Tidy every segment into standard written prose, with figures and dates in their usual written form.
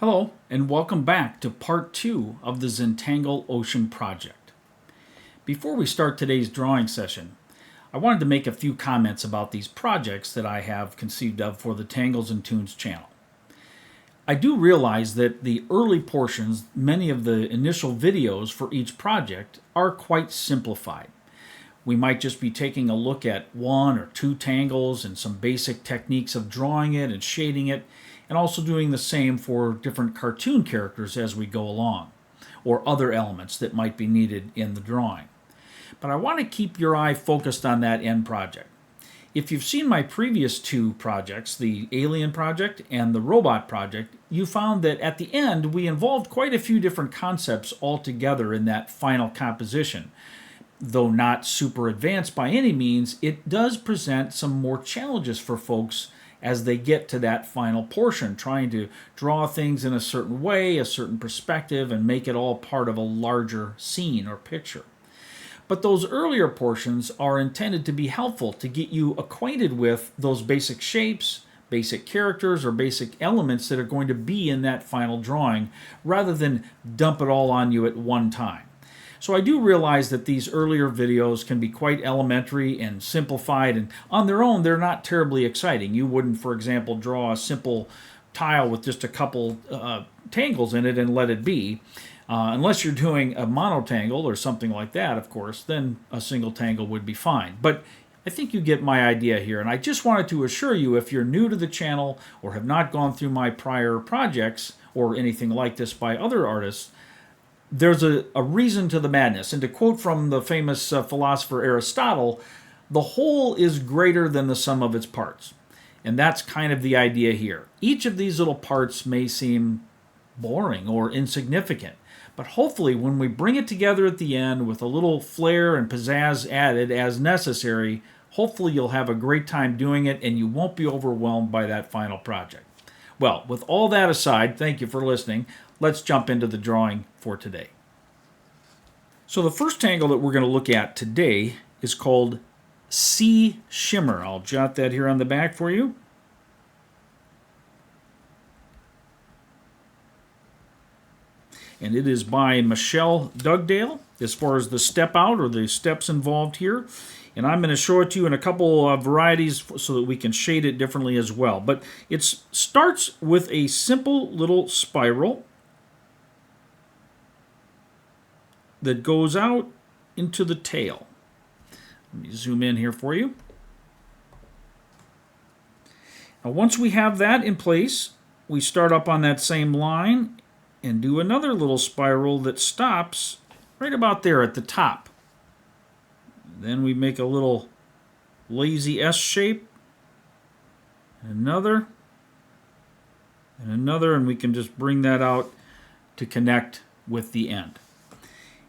Hello, and welcome back to part 2 of the Zentangle OCEAN Project. Before we start today's drawing session, I wanted to make a few comments about these projects that I have conceived of for the Tangles and Toons channel. I do realize that the early portions, many of the initial videos for each project, are quite simplified. We might just be taking a look at one or two tangles and some basic techniques of drawing it and shading it, and also doing the same for different cartoon characters as we go along, or other elements that might be needed in the drawing. But I want to keep your eye focused on that end project. If you've seen my previous two projects, the Alien Project and the Robot Project, you found that at the end we involved quite a few different concepts all together in that final composition. Though not super advanced by any means, it does present some more challenges for folks as they get to that final portion, trying to draw things in a certain way, a certain perspective, and make it all part of a larger scene or picture. But those earlier portions are intended to be helpful to get you acquainted with those basic shapes, basic characters, or basic elements that are going to be in that final drawing, rather than dump it all on you at one time. So I do realize that these earlier videos can be quite elementary and simplified, and on their own they're not terribly exciting. You wouldn't, for example, draw a simple tile with just a couple tangles in it and let it be. Unless you're doing a monotangle or something like that, of course, then a single tangle would be fine. But I think you get my idea here, and I just wanted to assure you, if you're new to the channel or have not gone through my prior projects or anything like this by other artists, there's a reason to the madness. And to quote from the famous philosopher Aristotle, the whole is greater than the sum of its parts. And that's kind of the idea here. Each of these little parts may seem boring or insignificant, but hopefully when we bring it together at the end with a little flair and pizzazz added as necessary, hopefully you'll have a great time doing it and you won't be overwhelmed by that final project. Well, with all that aside, thank you for listening. Let's jump into the drawing for today. So the first tangle that we're going to look at today is called Seashimmer. I'll jot that here on the back for you. And it is by Michelle Dugdale as far as the step out or the steps involved here. And I'm going to show it to you in a couple of varieties so that we can shade it differently as well. But it starts with a simple little spiral that goes out into the tail. Let me zoom in here for you. Now once we have that in place, we start up on that same line and do another little spiral that stops right about there at the top. Then we make a little lazy S shape, another, and we can just bring that out to connect with the end.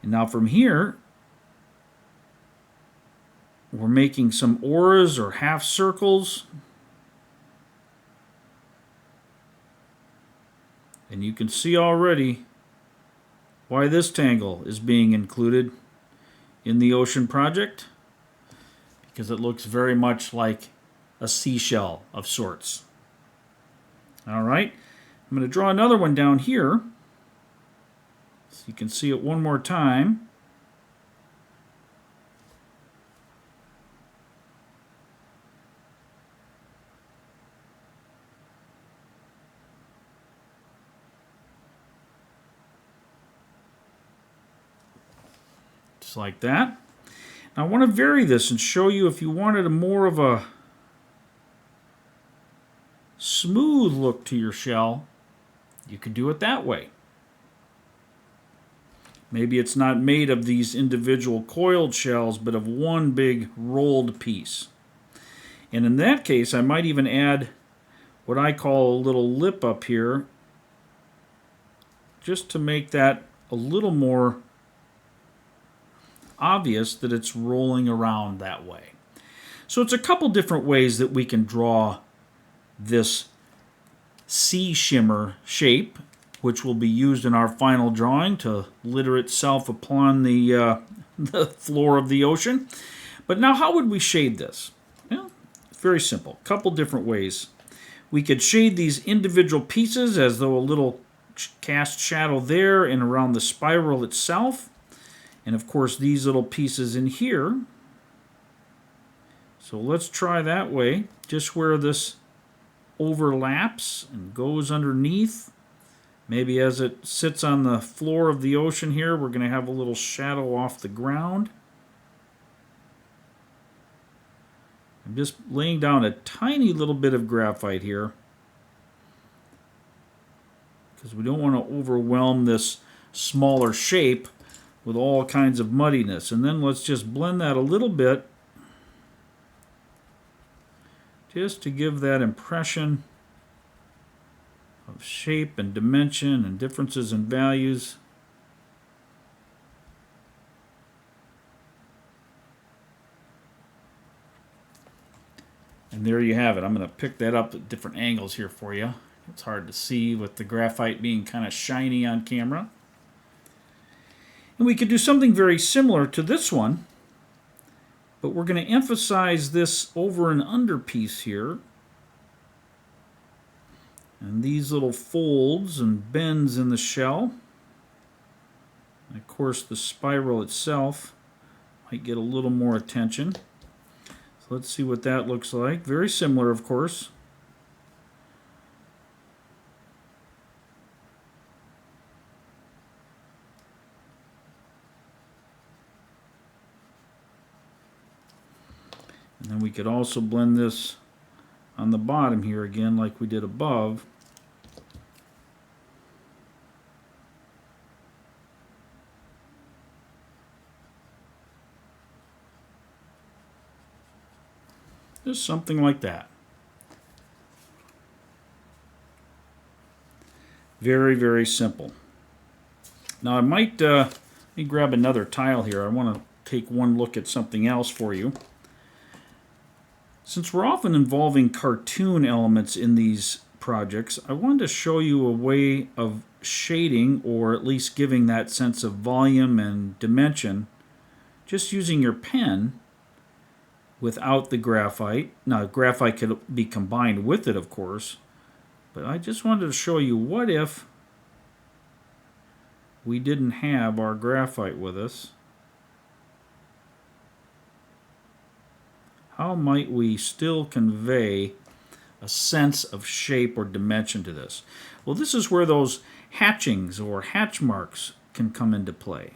And now from here, we're making some auras or half circles. And you can see already why this tangle is being included in the Ocean Project, because it looks very much like a seashell of sorts. All right, I'm going to draw another one down here so you can see it one more time. Just like that. Now I want to vary this and show you, if you wanted a more of a smooth look to your shell, you could do it that way. Maybe it's not made of these individual coiled shells, but of one big rolled piece. And in that case, I might even add what I call a little lip up here, just to make that a little more obvious that it's rolling around that way. So it's a couple different ways that we can draw this sea shimmer shape, which will be used in our final drawing to litter itself upon the floor of the ocean. But now how would we shade this? Well, it's very simple. A couple different ways. We could shade these individual pieces as though a little cast shadow there and around the spiral itself. And of course these little pieces in here. So let's try that way, just where this overlaps and goes underneath. Maybe as it sits on the floor of the ocean here, we're going to have a little shadow off the ground. I'm just laying down a tiny little bit of graphite here because we don't want to overwhelm this smaller shape with all kinds of muddiness. And then let's just blend that a little bit just to give that impression of shape and dimension and differences in values. And there you have it. I'm going to pick that up at different angles here for you. It's hard to see with the graphite being kind of shiny on camera. And we could do something very similar to this one, but we're going to emphasize this over and under piece here. And these little folds and bends in the shell. And of course the spiral itself might get a little more attention. So let's see what that looks like. Very similar, of course. And then we could also blend this on the bottom here again like we did above. Just something like that. Very, very simple. Now I might let me grab another tile here. I want to take one look at something else for you. Since we're often involving cartoon elements in these projects, I wanted to show you a way of shading, or at least giving that sense of volume and dimension, just using your pen without the graphite. Now, graphite could be combined with it, of course, but I just wanted to show you, what if we didn't have our graphite with us? How might we still convey a sense of shape or dimension to this? Well, this is where those hatchings or hatch marks can come into play.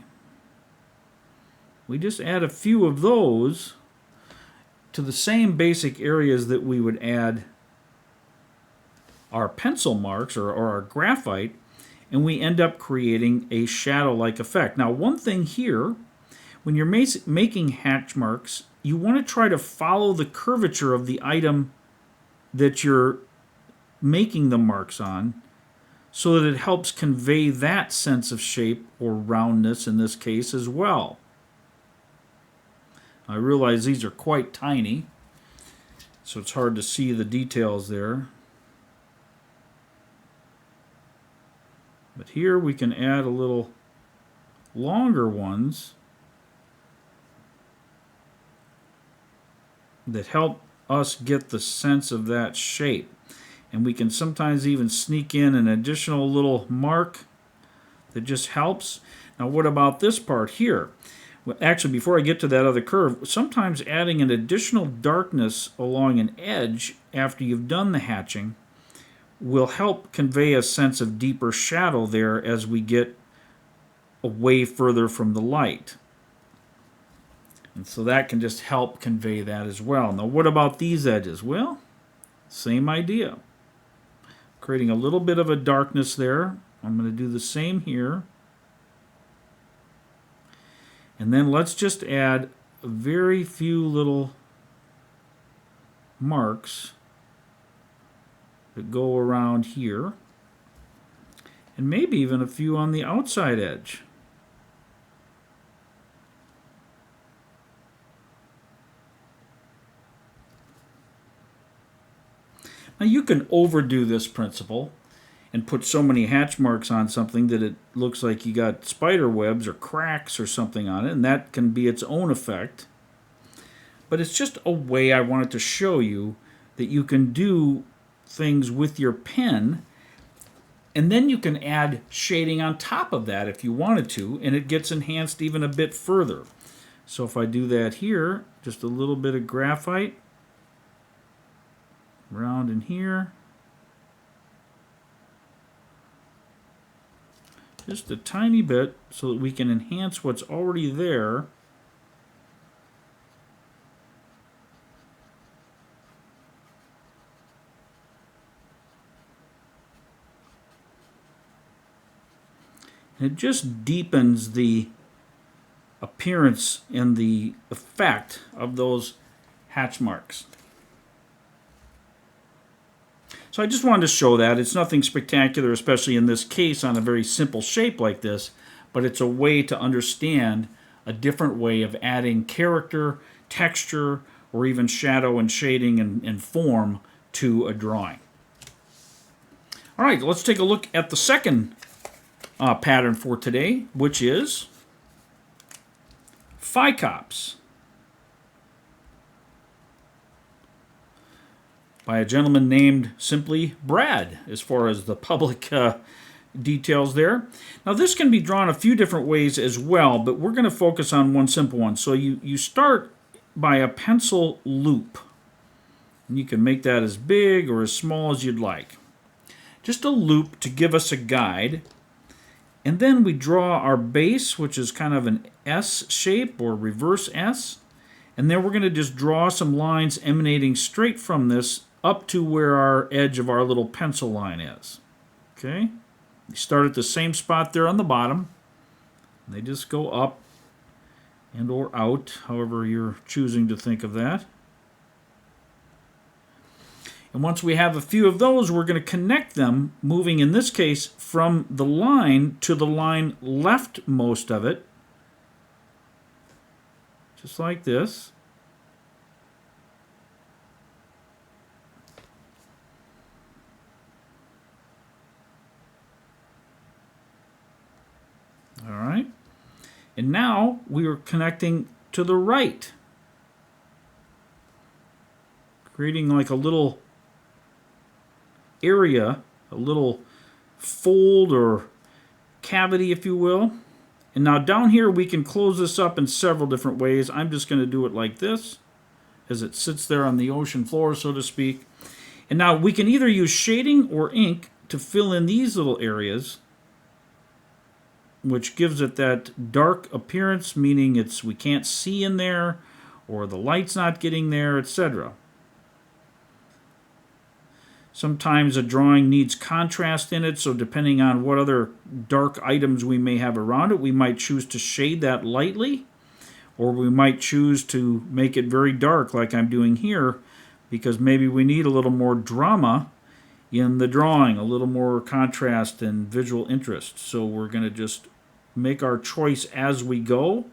We just add a few of those to the same basic areas that we would add our pencil marks or our graphite, and we end up creating a shadow-like effect. Now, one thing here, when you're making hatch marks, you want to try to follow the curvature of the item that you're making the marks on, so that it helps convey that sense of shape or roundness in this case as well. I realize these are quite tiny, so it's hard to see the details there. But here we can add a little longer ones that help us get the sense of that shape. And we can sometimes even sneak in an additional little mark that just helps. Now, what about this part here? Well, actually, before I get to that other curve, sometimes adding an additional darkness along an edge after you've done the hatching will help convey a sense of deeper shadow there as we get away further from the light. And so that can just help convey that as well. Now, what about these edges? Well, same idea. Creating a little bit of a darkness there. I'm going to do the same here. And then let's just add a very few little marks that go around here. And maybe even a few on the outside edge. Now, you can overdo this principle and put so many hatch marks on something that it looks like you got spider webs or cracks or something on it, and that can be its own effect. But it's just a way I wanted to show you that you can do things with your pen And then you can add shading on top of that if you wanted to, and it gets enhanced even a bit further. So if I do that here, just a little bit of graphite around in here. Just a tiny bit so that we can enhance what's already there. It just deepens the appearance and the effect of those hatch marks. So I just wanted to show that. It's nothing spectacular, especially in this case on a very simple shape like this, but it's a way to understand a different way of adding character, texture, or even shadow and shading and form to a drawing. All right, let's take a look at the second pattern for today, which is Phicops by a gentleman named simply Brad, as far as the public details there. Now this can be drawn a few different ways as well, but we're going to focus on one simple one. So you start by a pencil loop, and you can make that as big or as small as you'd like. Just a loop to give us a guide. And then we draw our base, which is kind of an S shape or reverse S. And then we're going to just draw some lines emanating straight from this up to where our edge of our little pencil line is. Okay? You start at the same spot there on the bottom. They just go up and or out, however you're choosing to think of that. And once we have a few of those, we're going to connect them, moving in this case from the line to the line leftmost of it, just like this. All right. And now we are connecting to the right, creating like a little area, a little fold or cavity, if you will. And now down here we can close this up in several different ways. I'm just going to do it like this, as it sits there on the ocean floor, so to speak. And now we can either use shading or ink to fill in these little areas, which gives it that dark appearance, meaning we can't see in there, or the light's not getting there, etc. Sometimes a drawing needs contrast in it, so depending on what other dark items we may have around it, we might choose to shade that lightly, or we might choose to make it very dark like I'm doing here, because maybe we need a little more drama in the drawing, a little more contrast and visual interest. So we're going to just make our choice as we go.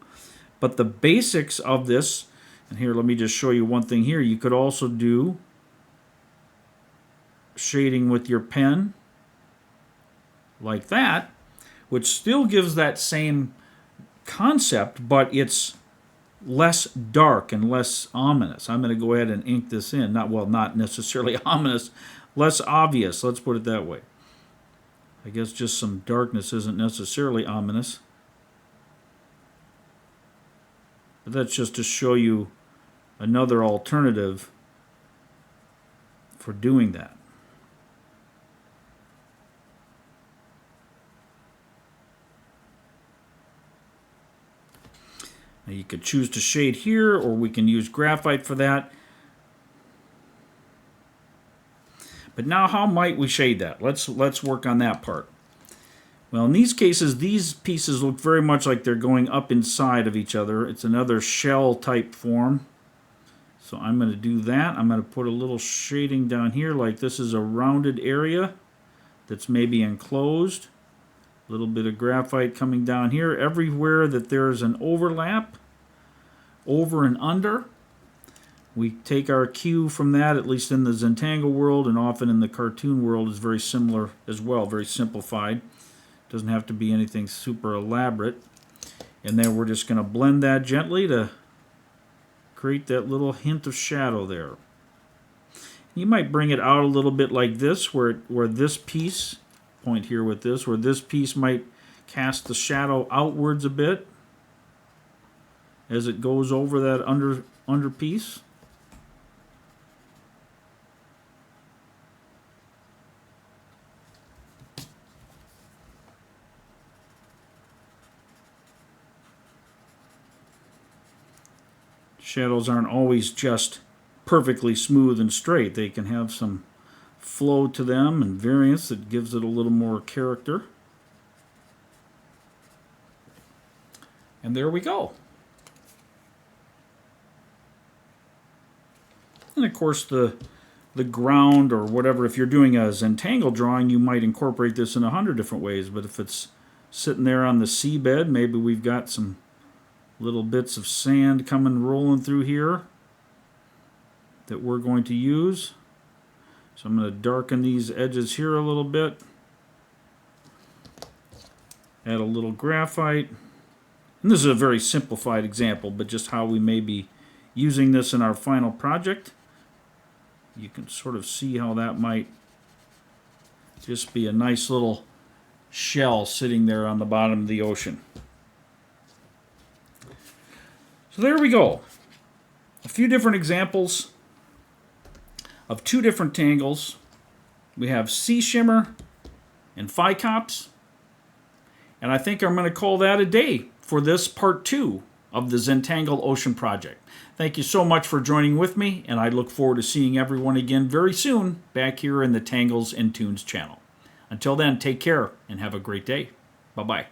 But the basics of this, and here let me just show you one thing here, you could also do shading with your pen like that, which still gives that same concept, but it's less dark and less ominous. I'm going to go ahead and ink this in. Not necessarily ominous, less obvious. Let's put it that way. I guess just some darkness isn't necessarily ominous. But that's just to show you another alternative for doing that. Now you could choose to shade here, or we can use graphite for that. But now how might we shade that? Let's work on that part. Well, in these cases, these pieces look very much like they're going up inside of each other. It's another shell type form. So I'm going to do that. I'm going to put a little shading down here, like this is a rounded area that's maybe enclosed. A little bit of graphite coming down here. Everywhere that there's an overlap, over and under, we take our cue from that, at least in the Zentangle world, and often in the cartoon world is very similar as well, very simplified. Doesn't have to be anything super elaborate. And then we're just going to blend that gently to create that little hint of shadow there. You might bring it out a little bit like this, where this piece point here with this, where this piece might cast the shadow outwards a bit as it goes over that under piece. Shadows aren't always just perfectly smooth and straight. They can have some flow to them and variance that gives it a little more character. And there we go. And of course the ground or whatever, if you're doing a Zentangle drawing, you might incorporate this in 100 different ways. But if it's sitting there on the seabed, maybe we've got some little bits of sand coming rolling through here that we're going to use. So I'm going to darken these edges here a little bit. Add a little graphite. And this is a very simplified example, but just how we may be using this in our final project. You can sort of see how that might just be a nice little shell sitting there on the bottom of the ocean. So there we go. A few different examples of two different tangles. We have Seashimmer and Phicops. And I think I'm going to call that a day for this part 2 of the Zentangle Ocean Project. Thank you so much for joining with me, and I look forward to seeing everyone again very soon back here in the Tangles and Toons channel. Until then, take care and have a great day. Bye-bye.